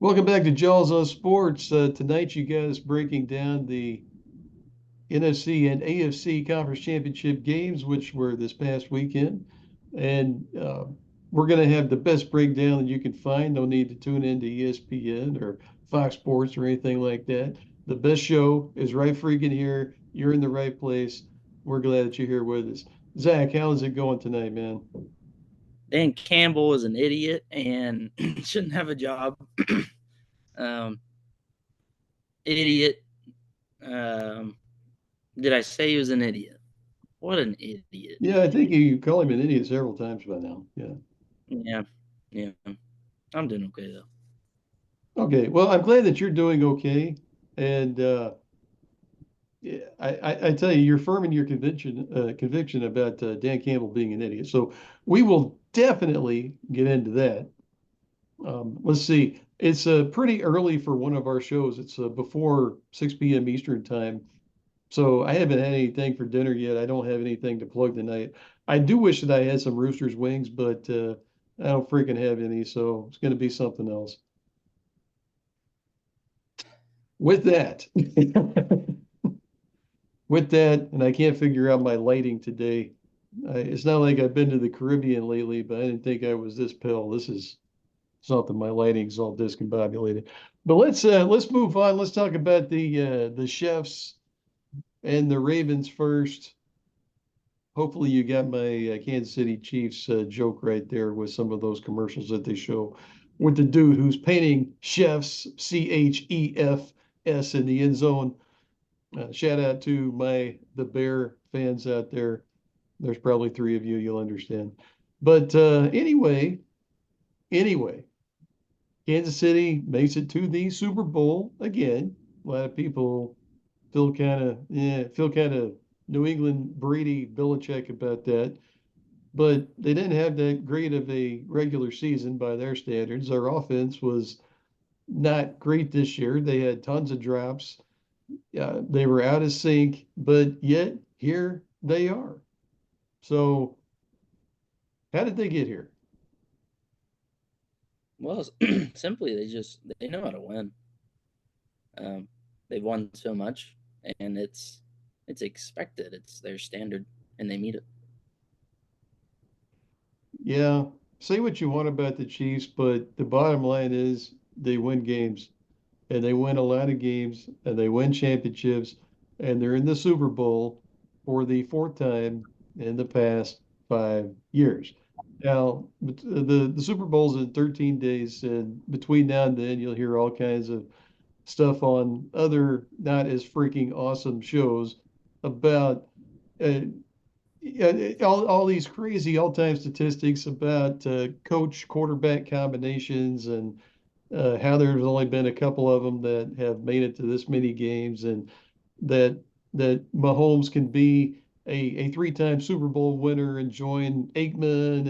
Welcome back to Jaws on Sports. Tonight, you guys breaking down the NFC and AFC Conference Championship games, which were this past weekend. And we're going to have the best breakdown that you can find. No need to tune into ESPN or Fox Sports or anything like that. The best show is right freaking here. You're in the right place. We're glad that you're here with us. Zach, how's it going tonight, man? Dan Campbell is an idiot and shouldn't have a job. um, idiot. Um, did I say he was an idiot? What an idiot. Yeah, I think you call him an idiot several times by now. Yeah. Yeah, yeah. I'm doing okay though. Okay, well, I'm glad that you're doing okay. And yeah, I tell you, you're firm in your conviction about Dan Campbell being an idiot. So we will definitely get into that. Let's see. It's pretty early for one of our shows. It's before 6 p.m. Eastern time. So I haven't had anything for dinner yet. I don't have anything to plug tonight. I do wish that I had some Rooster's wings, but I don't freaking have any. So it's going to be something else. With that. With that, and I can't figure out my lighting today. It's not like I've been to the Caribbean lately, but I didn't think I was this pale. This is something. My lighting's all discombobulated. But let's move on. Let's talk about the chefs and the Ravens first. Hopefully, you got my Kansas City Chiefs joke right there with some of those commercials that they show with the dude who's painting chefs, CHEFS, in the end zone. Shout out to the Bear fans out there. There's probably three of you. You'll understand. But anyway, Kansas City makes it to the Super Bowl again. A lot of people feel kind of New England Brady Belichick about that. But they didn't have that great of a regular season by their standards. Their offense was not great this year. They had tons of drops. They were out of sync, but yet here they are. So, how did they get here? Well, simply they know how to win. Um, they've won so much, and it's expected. It's their standard, and they meet it. Yeah, say what you want about the Chiefs, but the bottom line is they win games and they win a lot of games and they win championships and they're in the Super Bowl for the fourth time in the past 5 years. Now, the Super Bowl's in 13 days, and between now and then, you'll hear all kinds of stuff on other not as freaking awesome shows about uh, all these crazy all-time statistics about coach quarterback combinations and how there's only been a couple of them that have made it to this many games, and that Mahomes can be a three-time Super Bowl winner and join Aikman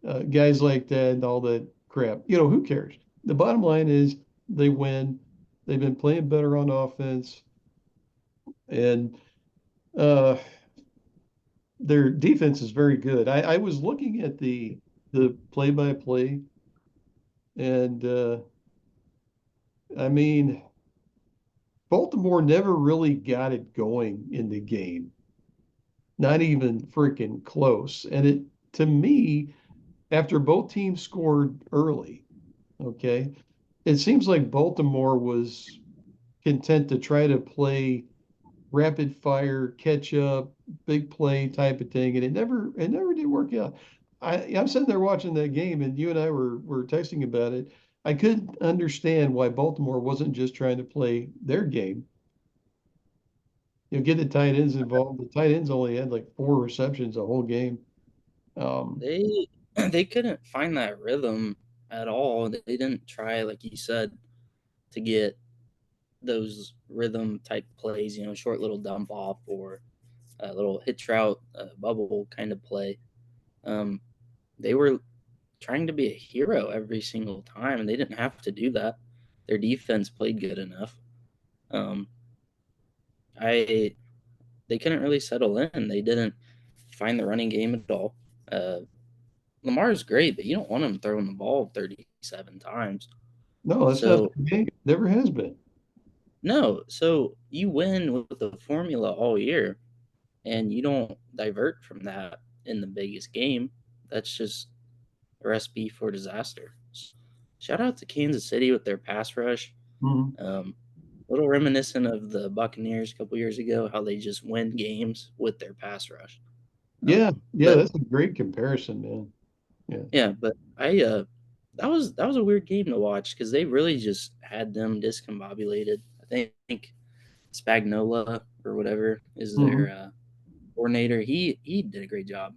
and guys like that and all that crap. Who cares? The bottom line is they win. They've been playing better on offense, and uh, their defense is very good. I was looking at the play-by-play, and I mean, Baltimore never really got it going in the game, not even freaking close. And to me, after both teams scored early, okay, it seems like Baltimore was content to try to play rapid fire, catch up, big play type of thing, and it never did work out. I'm sitting there watching that game, and you and I were texting about it. I couldn't understand why Baltimore wasn't just trying to play their game. Get the tight ends involved. The tight ends only had like four receptions the whole game. Um, They they couldn't find that rhythm at all. They didn't try, like you said, to get those rhythm type plays. Short little dump off or a little hitch route, bubble kind of play. Um, they were trying to be a hero every single time, and they didn't have to do that. Their defense played good enough. Um, I They couldn't really settle in. They didn't find the running game at all. Uh, Lamar is great, but you don't want him throwing the ball 37 times. No, that's not So the game. Never has been. no, so you win with the formula all year, and you don't divert from that in the biggest game. That's just a recipe for disaster. Shout out to Kansas City with their pass rush. Mhm. Um, a little reminiscent of the Buccaneers a couple years ago, how they just win games with their pass rush. Yeah, yeah, But that's a great comparison, man. Yeah. yeah, but I that was a weird game to watch because they really just had them discombobulated. I think Spagnola or whatever is their Mhm. coordinator. He did a great job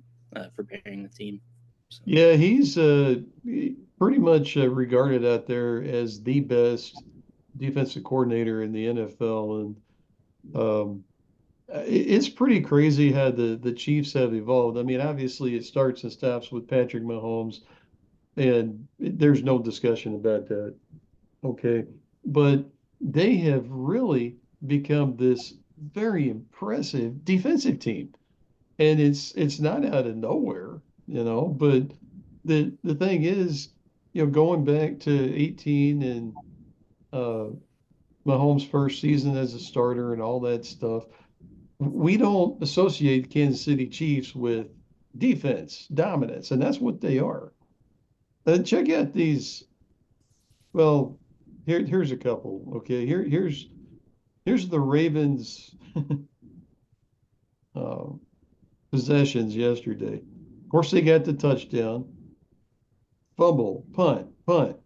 preparing the team. So Yeah, he's pretty much regarded out there as the best defensive coordinator in the NFL, and it's pretty crazy how the Chiefs have evolved. I mean, obviously, it starts and stops with Patrick Mahomes, and there's no discussion about that. Okay, but they have really become this very impressive defensive team, and it's not out of nowhere, but the thing is, going back to 18 and uh Mahomes' first season as a starter and all that stuff, we don't associate the Kansas City Chiefs with defense dominance, and that's what they are. Check out these. Well, here's a couple. Okay, here's the Ravens uh, possessions yesterday. Of course, they got the touchdown, fumble, punt, punt,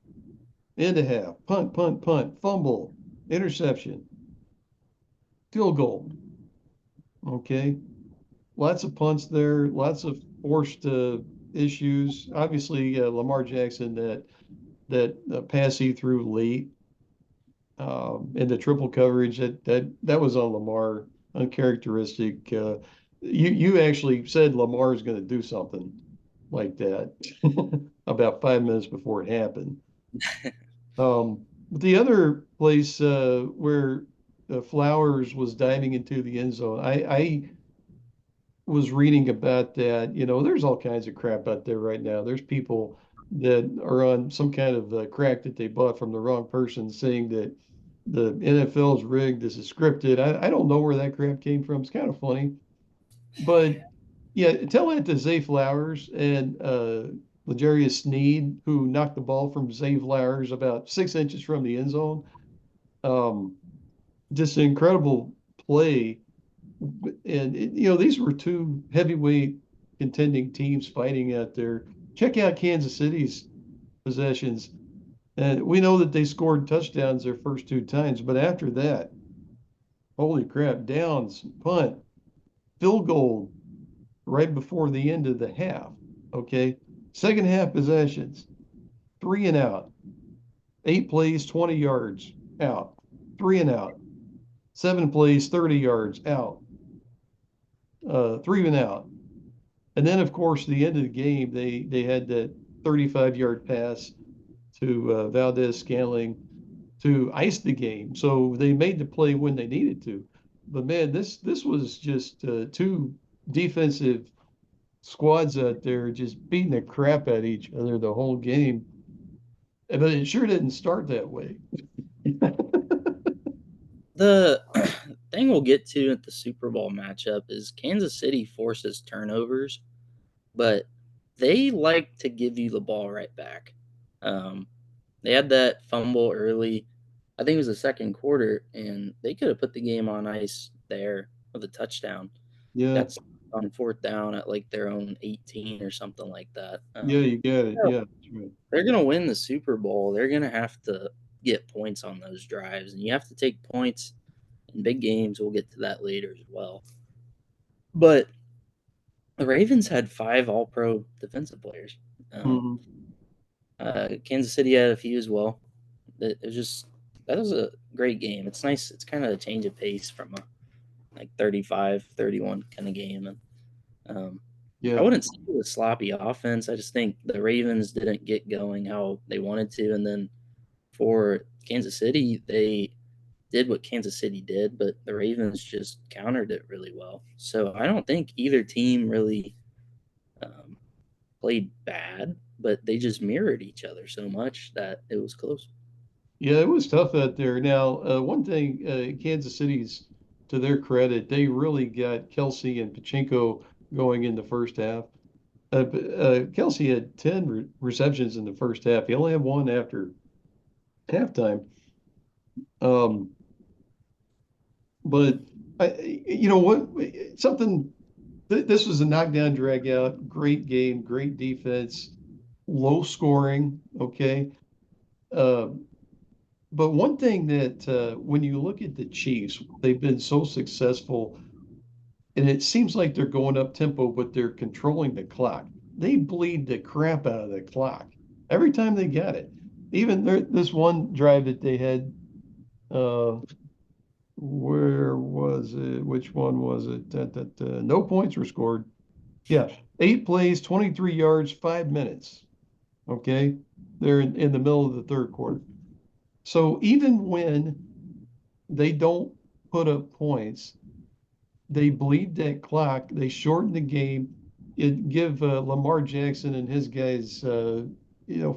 into half, punt, punt, punt, fumble, interception, field goal. Okay, lots of punts there, lots of forced issues. Obviously, Lamar Jackson that pass he threw late in the triple coverage that was on Lamar, uncharacteristic. You actually said Lamar is going to do something like that about 5 minutes before it happened. But the other place where Flowers was diving into the end zone, I was reading about that. There's all kinds of crap out there right now. There's people that are on some kind of crack that they bought from the wrong person saying that the NFL is rigged, this is scripted. I don't know where that crap came from. It's kind of funny. But yeah, tell that to Zay Flowers and L'Jarius Sneed, who knocked the ball from Zay Flowers about 6 inches from the end zone. Um, just an incredible play. And these were two heavyweight contending teams fighting out there. Check out Kansas City's possessions. And we know that they scored touchdowns their first two times, but after that, holy crap, downs, punt, field goal right before the end of the half. Okay. Second half possessions, three and out, 8 plays, 20 yards out, three and out, 7 plays, 30 yards out, three and out. And then, of course, the end of the game, they had that 35-yard pass to Valdez Scantling to ice the game. So they made the play when they needed to. But man, this was just two defensive squads out there just beating the crap out of each other the whole game. But it sure didn't start that way. the thing we'll get to at the Super Bowl matchup is Kansas City forces turnovers, but they like to give you the ball right back. Um, they had that fumble early. I think it was the second quarter, and they could have put the game on ice there with a touchdown. Yeah, That's on fourth down at like their own 18 or something like that. yeah, you got it. Yeah, Yeah, that's right. they're gonna win the Super Bowl. They're gonna have to get points on those drives, and you have to take points in big games. We'll get to that later as well. But the Ravens had 5 All-Pro defensive players. Um, Mhm. Kansas City had a few as well. It was just that was a great game. It's nice. It's kind of a change of pace from a like 35-31 kind of game. And I Yeah, wouldn't say it was sloppy offense. I just think the Ravens didn't get going how they wanted to. And then for Kansas City, they did what Kansas City did, but the Ravens just countered it really well. So I don't think either team really um, played bad, but they just mirrored each other so much that it was close. Yeah, it was tough out there. Now, one thing, Kansas City's, to their credit, they really got Kelsey and Pachinko going in the first half. Kelsey had 10 receptions in the first half. He only had one after halftime. Um, but you know what? Something. This was a knockdown, drag out. Great game, great defense, low scoring. Okay. Uh, but one thing that when you look at the Chiefs, they've been so successful, and it seems like they're going up tempo, but they're controlling the clock. They bleed the crap out of the clock every time they get it. Even this one drive that they had, uh, where was it? Which one was it? No points were scored. Yeah, 8 plays, 23 yards, 5 minutes. Okay, they're in the middle of the third quarter. So even when they don't put up points, they bleed that clock. They shorten the game. It give Lamar Jackson and his guys,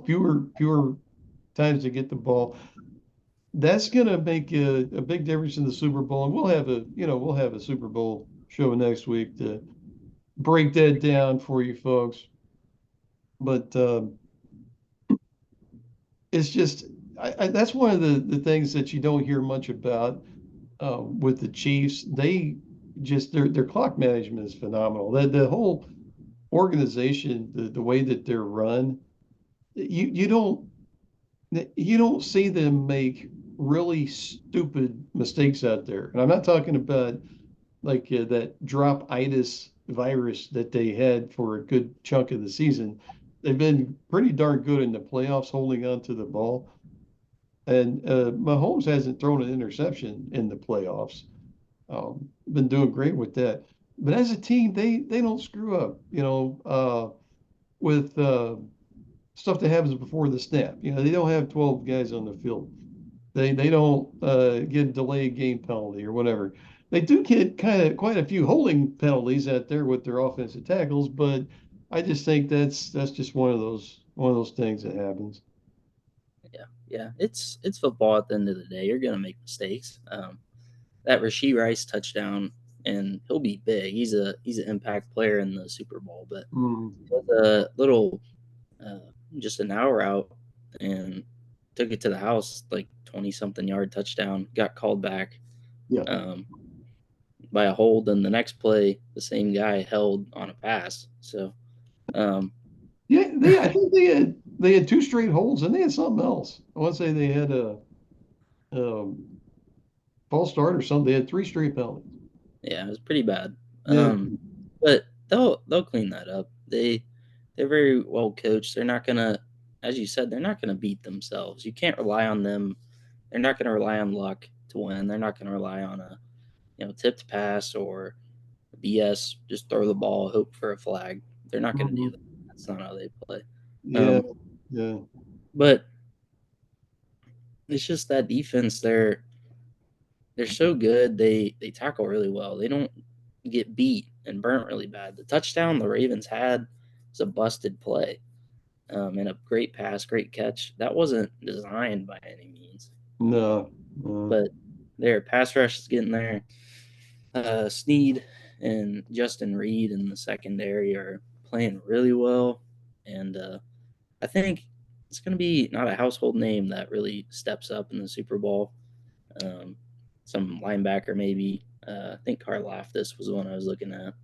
fewer times to get the ball. That's going to make a big difference in the Super Bowl, and we'll have a Super Bowl show next week to break that down for you folks. But it's just that's one of the things that you don't hear much about with the Chiefs. They just their clock management is phenomenal. The whole organization, the way that they're run, you you don't you don't see them make really stupid mistakes out there. And I'm not talking about like that drop-itis virus that they had for a good chunk of the season. They've been pretty darn good in the playoffs holding on to the ball. And Mahomes hasn't thrown an interception in the playoffs. Been doing great with that. But as a team, they don't screw up, with stuff that happens before the snap. They don't have 12 guys on the field. They don't get a delayed game penalty or whatever. They do get quite a few holding penalties out there with their offensive tackles, but I just think that's just one of those things that happens. Yeah, yeah. It's football at the end of the day. You're gonna make mistakes. That Rasheed Rice touchdown, and he'll be big. He's an impact player in the Super Bowl, but Mm, a little uh, just an hour out and took it to the house like 20 something yard touchdown. Got called back yeah. um, by a hold, and the next play the same guy held on a pass. So um, Yeah, I think they had two straight holds and they had something else. I want to say they had a um, false start or something. They had three straight penalties. yeah, it was pretty bad. Yeah. But they'll clean that up. They're very well coached. They're not gonna, as you said, they're not gonna beat themselves. You can't rely on them. They're not gonna rely on luck to win. They're not gonna rely on a tipped pass or BS. Just throw the ball, hope for a flag. They're not gonna do Mhm. that. That's not how they play. Yeah. Um, Yeah. but it's just that defense. They're so good. They tackle really well. They don't get beat and burnt really bad. The touchdown the Ravens had was a busted play, and a great pass, great catch. That wasn't designed by any means, No. No. but their pass rush is getting there. Sneed and Justin Reed in the secondary are playing really well, and I think it's going to be not a household name that really steps up in the Super Bowl. Um, some linebacker maybe. I think Karlaftis was the one I was looking at.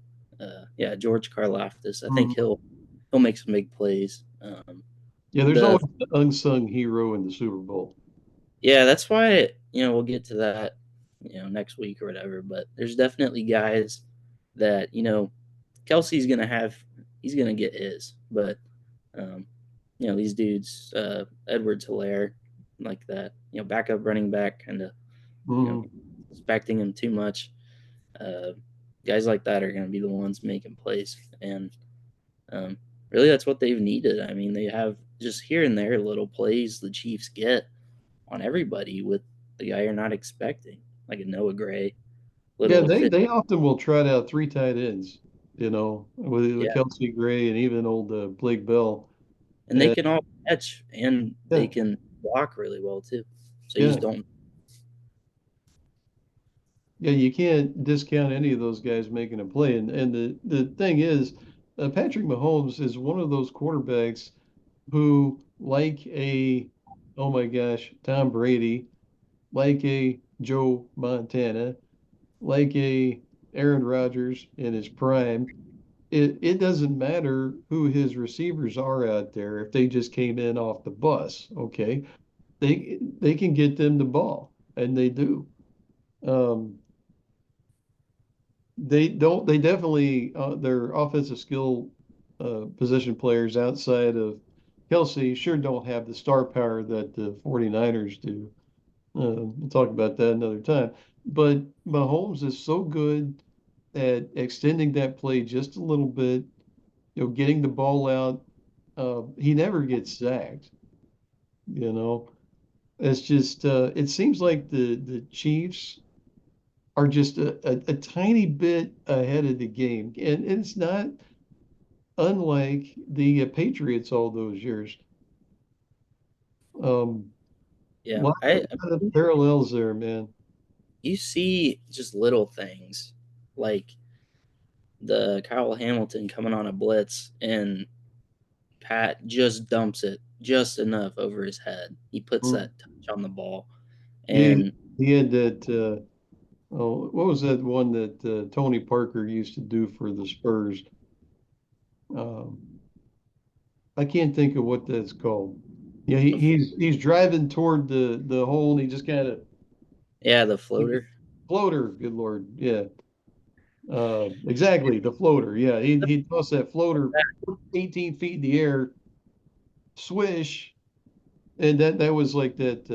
Yeah, George Karlaftis. I think Mhm. he'll make some big plays. Yeah, there's The always the unsung hero in the Super Bowl. Yeah, that's why we'll get to that next week or whatever. But there's definitely guys that Kelsey's gonna have. He's gonna get his, but um, these dudes, Edwards Hilaire, like that, backup running back, kind of you know, Mhm. expecting him too much. Uh, Guys like that are going to be the ones making plays, and um, really, that's what they've needed. I mean, they have just here and there little plays the Chiefs get on everybody with the guy you're not expecting, like a Noah Gray, Yeah, little they fit. they often will trot out three tight ends, with Yeah, Kelsey Gray and even old Blake Bell. and they And can all catch and yeah, they can block really well too. So you Yeah. just don't. Yeah, you can't discount any of those guys making a play. And the thing is, Patrick Mahomes is one of those quarterbacks who, like a, oh my gosh, Tom Brady, like a Joe Montana, like a Aaron Rodgers in his prime, it doesn't matter who his receivers are out there if they just came in off the bus, okay? They can get them the ball, and they do. Um, they definitely their offensive skill position players outside of Kelsey sure don't have the star power that the 49ers do. We'll talk about that another time. But Mahomes is so good at extending that play just a little bit, getting the ball out. He never gets sacked, you know. It's just it seems like the Chiefs are just a tiny bit ahead of the game. And it's not unlike the Patriots all those years. Yeah, Lot, lot of parallels there, man. you see just little things like the Kyle Hamilton coming on a blitz and Pat just dumps it just enough over his head. He puts Mm. that touch on the ball, Yeah, and he had that. Oh, what was that one that Tony Parker used to do for the Spurs? Um, I can't think of what that's called. Yeah, the fl- he's driving toward the hole and he just kind of yeah, the floater. floater. Good Lord, yeah, exactly the floater. Yeah, he tossed that floater 18 feet in the air, swish, and that was like that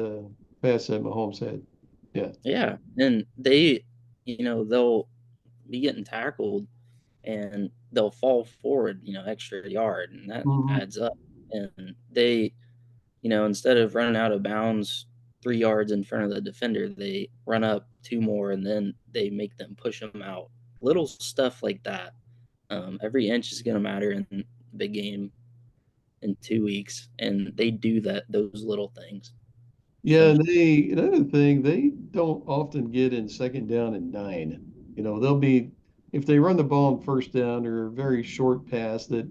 pass that Mahomes had. Yeah. Yeah, and they'll be getting tackled and they'll fall forward, extra yard, and that Mhm. adds up. And they, instead of running out of bounds 3 yards in front of the defender, they run up two more and then they make them push them out. Little stuff like that. Every inch is going to matter in the big game in 2 weeks, and they do those little things. Yeah, So and another thing, they don't often get in second down and 9. They'll be if they run the ball on first down or a very short pass that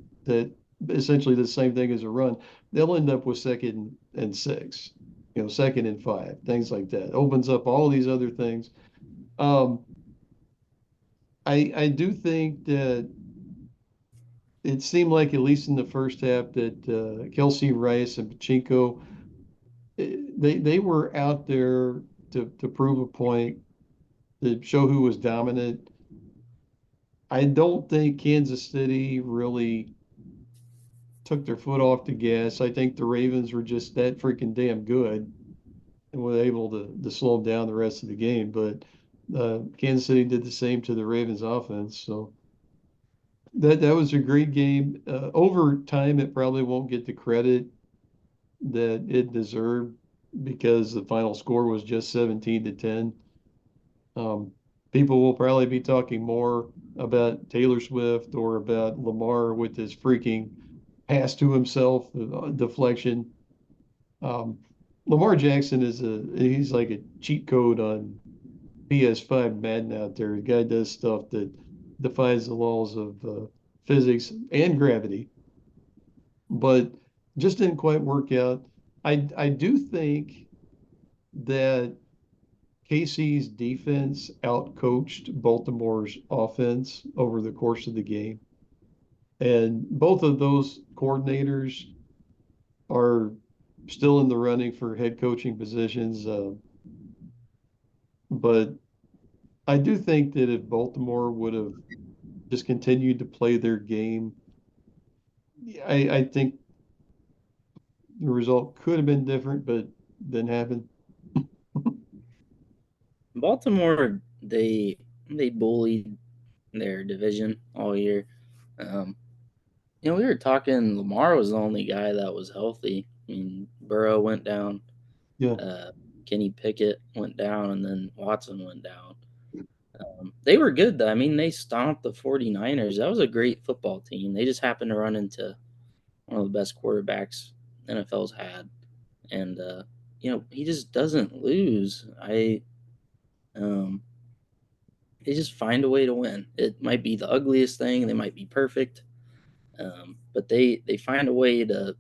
essentially the same thing as a run, they'll end up with second and 6, second and 5, things like that. Opens up all these other things. Um, I do think that it seemed like at least in the first half that Kelsey Rice and Pachinko they were out there to prove a point, to show who was dominant. I don't think Kansas City really took their foot off the gas. I think the Ravens were just that freaking damn good and were able to slow down the rest of the game. But Kansas City did the same to the Ravens offense. So that was a great game. Over time, it probably won't get the credit that it deserved because the final score was just 17-10. Um, People will probably be talking more about Taylor Swift or about Lamar with his freaking pass to himself, deflection. Um, Lamar Jackson he's like a cheat code on PS5 Madden out there. The guy does stuff that defies the laws of physics and gravity, but just didn't quite work out. I do think that KC's defense outcoached Baltimore's offense over the course of the game. And both of those coordinators are still in the running for head coaching positions. But I do think that if Baltimore would have just continued to play their game, I think the result could have been different, but didn't happen. Baltimore, they bullied their division all year. Um, we were talking. Lamar was the only guy that was healthy. I mean, Burrow went down, Yeah. uh, Kenny Pickett went down, and then Watson went down. They were good though. I mean, they stomped the 49ers. That was a great football team. They just happened to run into one of the best quarterbacks NFL's had, and he just doesn't lose. Um, they just find a way to win. It might be the ugliest thing. They might be perfect, but they find a way to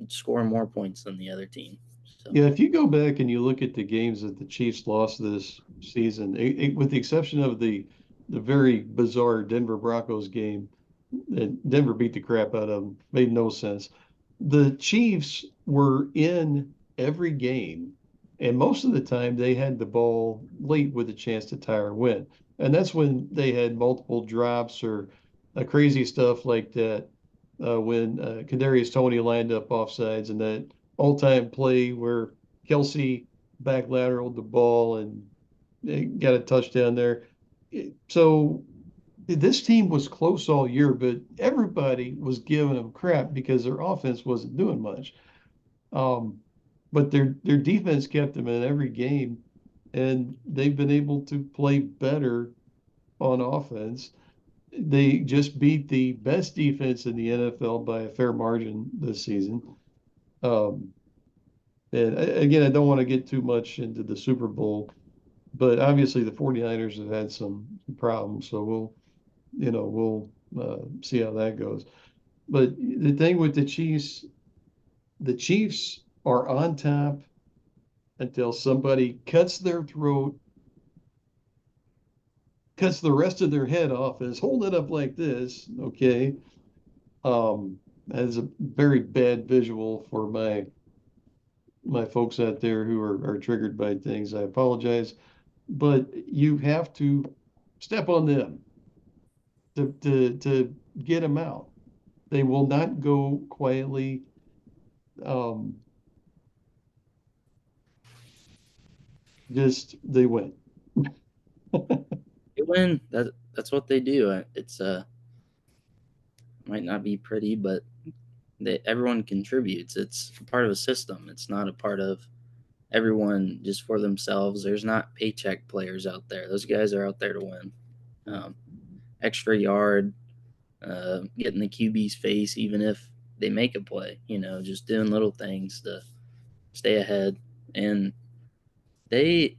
score more points than the other team. So Yeah, if you go back and you look at the games that the Chiefs lost this season, with the exception of the very bizarre Denver Broncos game, that Denver beat the crap out of them, made no sense. The Chiefs were in every game, and most of the time they had the ball late with a chance to tie or win. And that's when they had multiple drops or crazy stuff like that. When Kadarius Toney lined up offsides and that all-time play where Kelsey back lateraled the ball and they got a touchdown there. So this team was close all year, but everybody was giving them crap because their offense wasn't doing much. Um, but their defense kept them in every game, and they've been able to play better on offense. They just beat the best defense in the NFL by a fair margin this season. Um, and again, I don't want to get too much into the Super Bowl, but obviously the 49ers have had some problems, so we'll see how that goes. But the thing with the Chiefs are on top until somebody cuts their throat, cuts the rest of their head off, and is holding it up like this. Okay, that is a very bad visual for my folks out there who are triggered by things. I apologize, but you have to step on them to get them out. They will not go quietly. Um, just they win. they win. That's what they do. It's might not be pretty, but everyone contributes. It's a part of a system. It's not a part of everyone just for themselves. There's not paycheck players out there. Those guys are out there to win. Um, Extra yard, get in the QB's face, even if they make a play. Just doing little things to stay ahead. And they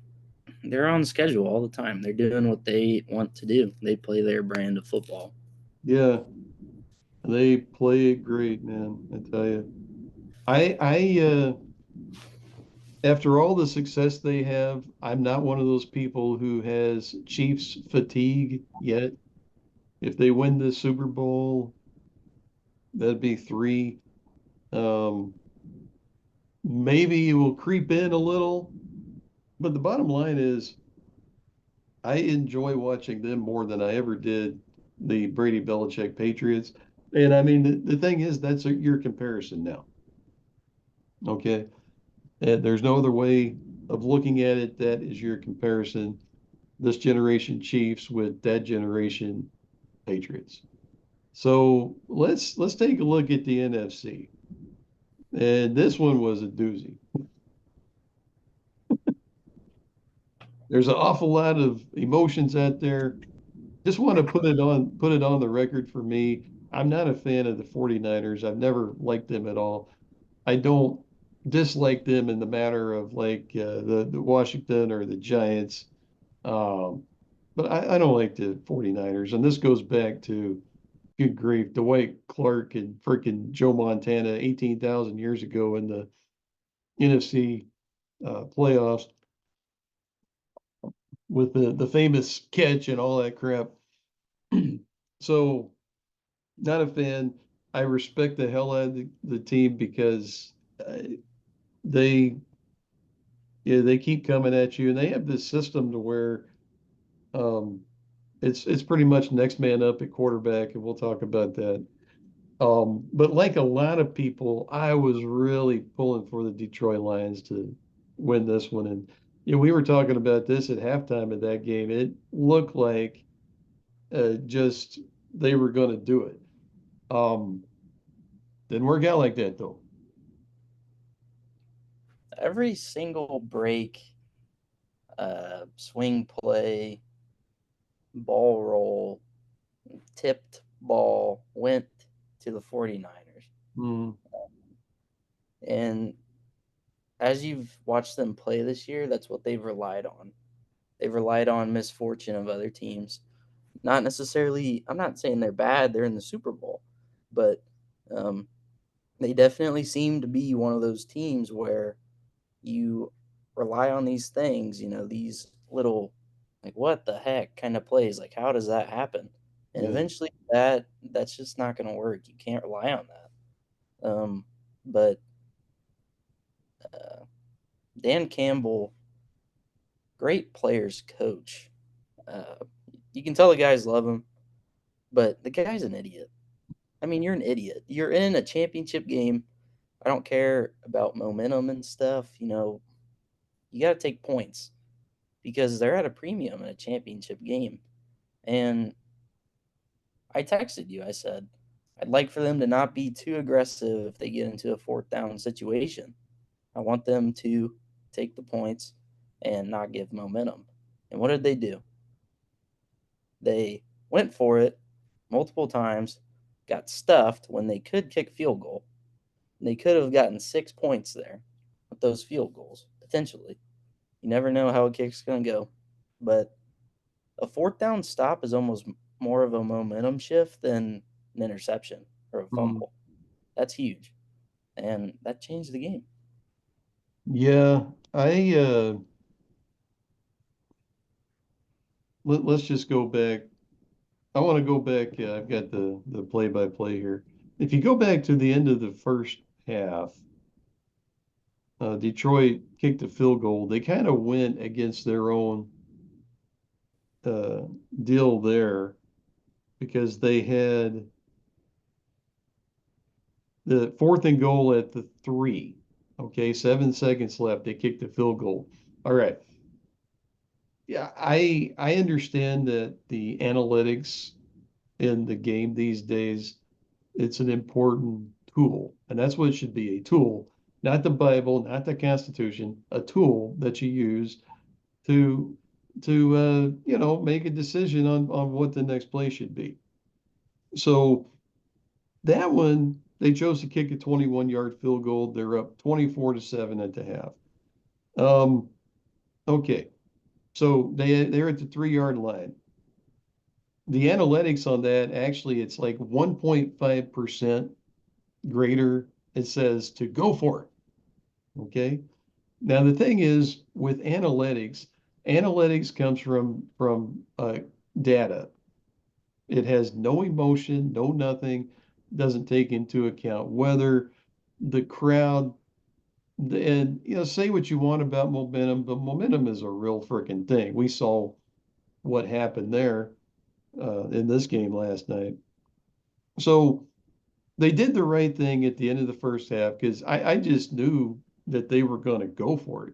they're on schedule all the time. They're doing what they want to do. They play their brand of football. Yeah, they play it great, man. I tell you. I after all the success they have, I'm not one of those people who has Chiefs fatigue yet. If they win the Super Bowl, that'd be three. Um, maybe it will creep in a little, but the bottom line is I enjoy watching them more than I ever did the Brady Belichick Patriots. And I mean, the thing is, that's your comparison now. Okay. And there's no other way of looking at it. That is your comparison. This generation Chiefs with that generation Patriots. So let's take a look at the NFC. And this one was a doozy. There's an awful lot of emotions out there. Just want to put it on the record for me. I'm not a fan of the 49ers. I've never liked them at all. I don't dislike them in the matter of like the Washington or the Giants. Um, but I don't like the 49ers. And this goes back to, good grief, Dwight Clark and freaking Joe Montana 18,000 years ago in the NFC playoffs with the famous catch and all that crap. So, not a fan. I respect the hell out of the team because they yeah, they keep coming at you and they have this system to where um, it's pretty much next man up at quarterback, and we'll talk about that. But like a lot of people, I was really pulling for the Detroit Lions to win this one. And we were talking about this at halftime of that game. It looked like just they were going to do it. Um, didn't work out like that though. Every single break, swing play, ball roll, tipped ball went to the 49ers. Mm, And as you've watched them play this year, that's what they've relied on. They've relied on misfortune of other teams. Not necessarily, I'm not saying they're bad, they're in the Super Bowl, but um, they definitely seem to be one of those teams where you rely on these things, these little, like, what the heck kind of plays. Like, how does that happen? And Yeah. eventually that's just not going to work. You can't rely on that. But uh, Dan Campbell, great players coach. Uh, you can tell the guys love him, but the guy's an idiot. I mean, you're an idiot. You're in a championship game. I don't care about momentum and stuff. You got to take points because they're at a premium in a championship game. And I texted you. I said, I'd like for them to not be too aggressive if they get into a fourth down situation. I want them to take the points and not give momentum. And what did they do? They went for it multiple times, got stuffed when they could kick field goal. And they could have gotten 6 points there with those field goals, potentially. You never know how a kick's going to go. But a fourth down stop is almost more of a momentum shift than an interception or a Mm. fumble. That's huge. And that changed the game. Yeah. Let's just go back. I want to go back. I've got the play-by-play here. If you go back to the end of the first half, Detroit kicked a field goal. They kind of went against their own uh, deal there because they had the fourth and goal at the 3. Okay, 7 seconds left. They kicked the field goal. All right. Yeah, I understand that the analytics in the game these days, it's an important tool, and that's what it should be, a tool, not the Bible, not the Constitution, a tool that you use to make a decision on what the next play should be. So that one, they chose to kick a 21-yard field goal. They're up 24-7 at the half. Um, okay. So they're at the 3-yard line. The analytics on that, actually, it's like 1.5% greater. It says to go for it. Okay. Now the thing is with analytics comes from data. It has no emotion, no nothing, doesn't take into account whether the crowd and say what you want about momentum, but momentum is a real freaking thing. We saw what happened there in this game last night. So they did the right thing at the end of the first half because I just knew that they were going to go for it.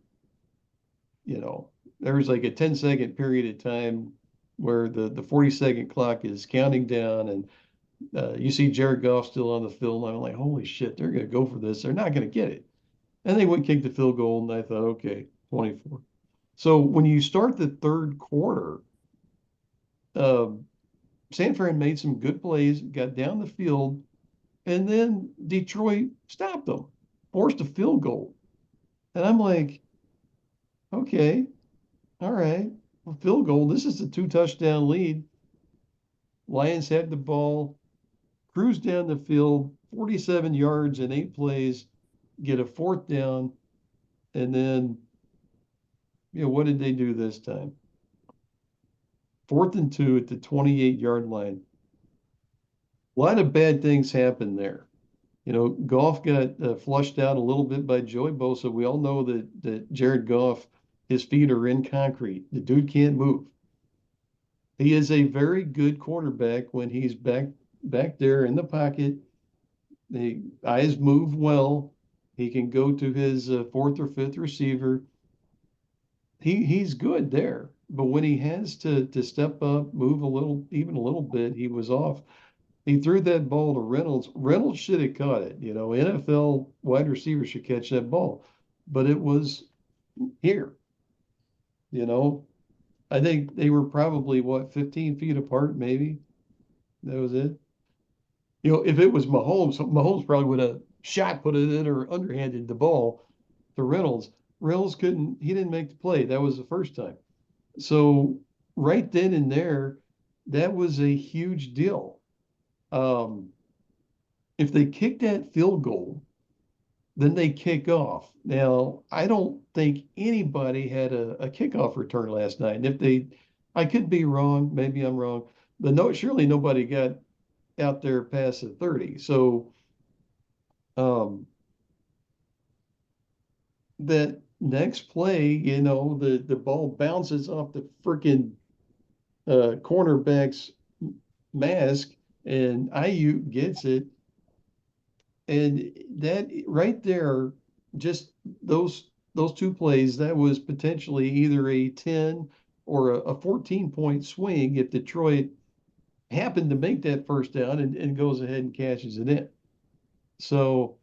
There was like a 10-second period of time where the 40-second clock is counting down, and you see Jared Goff still on the field. And I'm like, holy shit, they're going to go for this. They're not going to get it. And they went kick the field goal, and I thought, okay, 24. So when you start the third quarter, um, San Fran made some good plays, got down the field, and then Detroit stopped them, forced a field goal. And I'm like, okay, all right, well, field goal. This is a 2 touchdown lead. Lions had the ball, cruised down the field, 47 yards in 8 plays, get a fourth down, and then, what did they do this time? 4th and 2 at the 28-yard line. A lot of bad things happened there. Goff got flushed out a little bit by Joey Bosa. We all know that Jared Goff, his feet are in concrete. The dude can't move. He is a very good quarterback when he's back there in the pocket. The eyes move well. He can go to his fourth or fifth receiver. He's good there. But when he has to step up, move a little, even a little bit, he was off. He threw that ball to Reynolds. Reynolds should have caught it. NFL wide receivers should catch that ball, but it was here. You know, I think they were probably 15 feet apart, maybe. That was it. If it was Mahomes, Mahomes probably would have shot put it in or underhanded the ball. to Reynolds. Reynolds couldn't, he didn't make the play. That was the first time. So right then and there, that was a huge deal. Um, if they kick that field goal, then they kick off. Now, I don't think anybody had a kickoff return last night. And if they, I could be wrong, maybe I'm wrong, but no, surely nobody got out there past the 30. So um, that next play, the ball bounces off the freaking cornerback's mask, and Ayuk gets it. And that right there, just those two plays, that was potentially either a 10 or a 14-point swing if Detroit happened to make that first down and goes ahead and cashes it in. So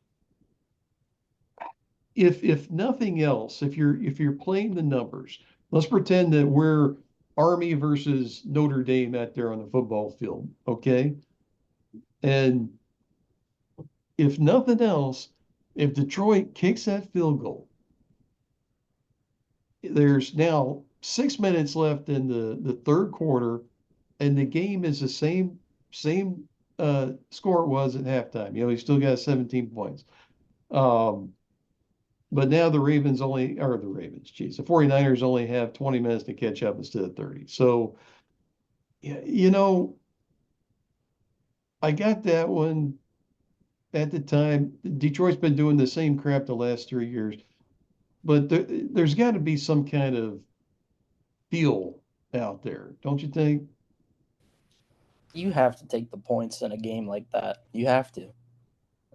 if nothing else, if you're playing the numbers, let's pretend that we're Army versus Notre Dame out there on the football field, okay? And if nothing else, if Detroit kicks that field goal, there's now 6 minutes left in the third quarter, and the game is the same score it was at halftime. You still got 17 points. Um, but now the Ravens only, or the Ravens, geez, the 49ers only have 20 minutes to catch up instead of 30. So, yeah, I got that one at the time. Detroit's been doing the same crap the last 3 years, but there's got to be some kind of feel out there, don't you think? You have to take the points in a game like that. You have to.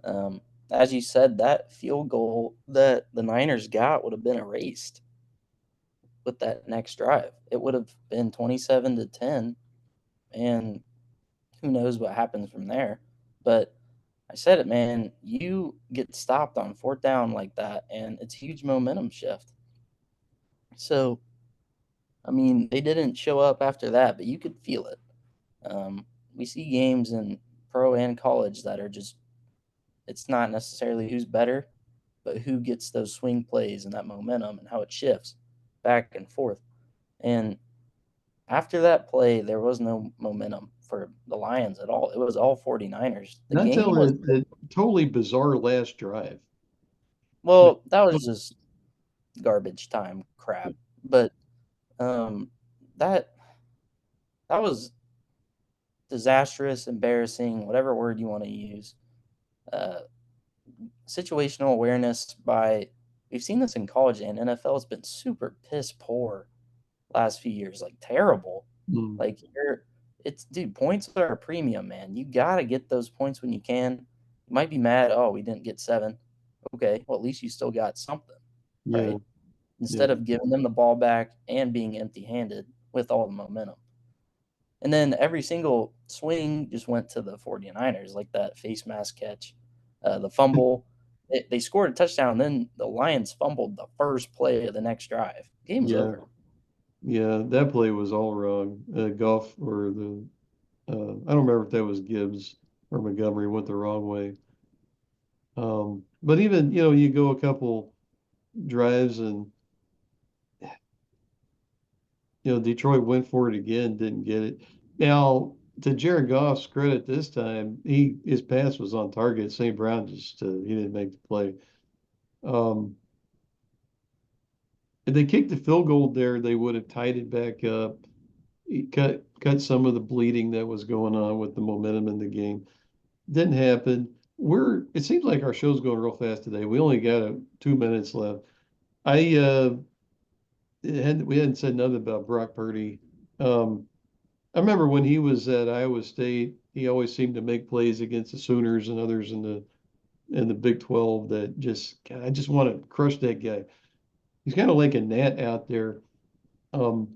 Um, as you said, that field goal that the Niners got would have been erased with that next drive. It would have been 27-10, and who knows what happens from there. But I said it, man. You get stopped on fourth down like that, and it's a huge momentum shift. So, I mean, they didn't show up after that, but you could feel it. We see games in pro and college that are just, it's not necessarily who's better, but who gets those swing plays and that momentum and how it shifts back and forth. And after that play, there was no momentum for the Lions at all. It was all 49ers. The Not game till was, the totally bizarre last drive. well, that was just garbage time crap. But um, that that was disastrous, embarrassing, whatever word you want to use. Uh, Situational awareness by, we've seen this in college and NFL has been super piss poor last few years, like terrible. Mm, Like it's dude, points are a premium, man. You gotta get those points when you can. You might be mad, oh, we didn't get 7. Okay, well at least you still got something, yeah, right? Instead yeah. of giving them the ball back and being empty-handed with all the momentum. And then every single swing just went to the 49ers, like that face mask catch, the fumble. They scored a touchdown, then the Lions fumbled the first play of the next drive. Game's Yeah, over. yeah, that play was all wrong. Goff or I don't remember if that was Gibbs or Montgomery went the wrong way. But even, you go a couple drives and, Detroit went for it again, didn't get it. Now, to Jared Goff's credit this time, his pass was on target. St. Brown just, he didn't make the play. Um, if they kicked the field goal there, they would have tied it back up. Cut some of the bleeding that was going on with the momentum in the game. Didn't happen. It seems like our show's going real fast today. We only got 2 minutes left. I we hadn't said nothing about Brock Purdy. Um, I remember when he was at Iowa State, he always seemed to make plays against the Sooners and others in the Big 12 that just, God, I just want to crush that guy. He's kind of like a gnat out there. Um,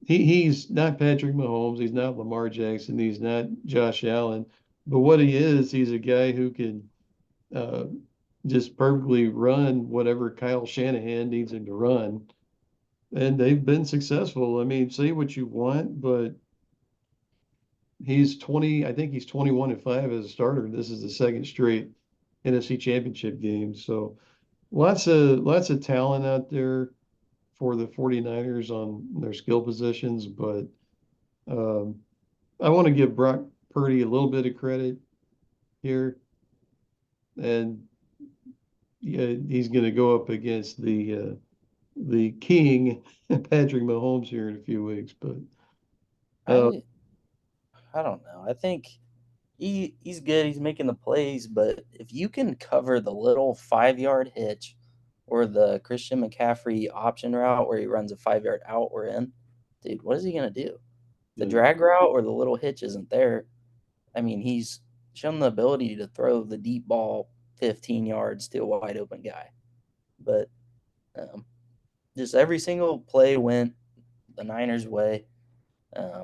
he's not Patrick Mahomes, he's not Lamar Jackson, he's not Josh Allen, but what he is, he's a guy who can uh, just perfectly run whatever Kyle Shanahan needs him to run, and they've been successful. I mean, say what you want, but he's 20. I think he's 21-5 as a starter. This is the second straight NFC Championship game. So lots of talent out there for the 49ers on their skill positions, but um, I want to give Brock Purdy a little bit of credit here, and yeah, he's going to go up against the king Patrick Mahomes here in a few weeks. But uh, I I don't know. I think he's good. He's making the plays, but if you can cover the little 5 yard hitch or the Christian McCaffrey option route where he runs a 5 yard out or in, dude, what is he gonna do? The yeah, drag route or the little hitch isn't there. I mean, he's shown the ability to throw the deep ball 15 yards to a wide open guy, but um, just every single play went the Niners' way.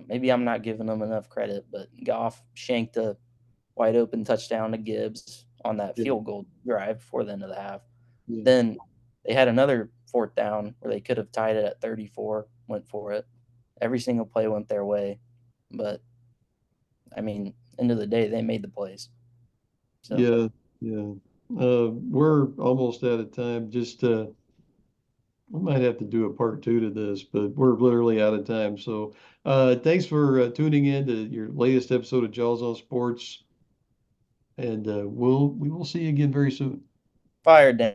Maybe I'm not giving them enough credit, but Goff shanked a wide open touchdown to Gibbs on that yeah, field goal drive before the end of the half. yeah, Then they had another fourth down where they could have tied it at 34, went for it. Every single play went their way. But I mean, end of the day, they made the plays. So yeah, yeah. We're almost out of time. Just we might have to do a part two to this, but we're literally out of time. So, thanks for tuning in to your latest episode of Jaws on Sports, and we will see you again very soon. fired down.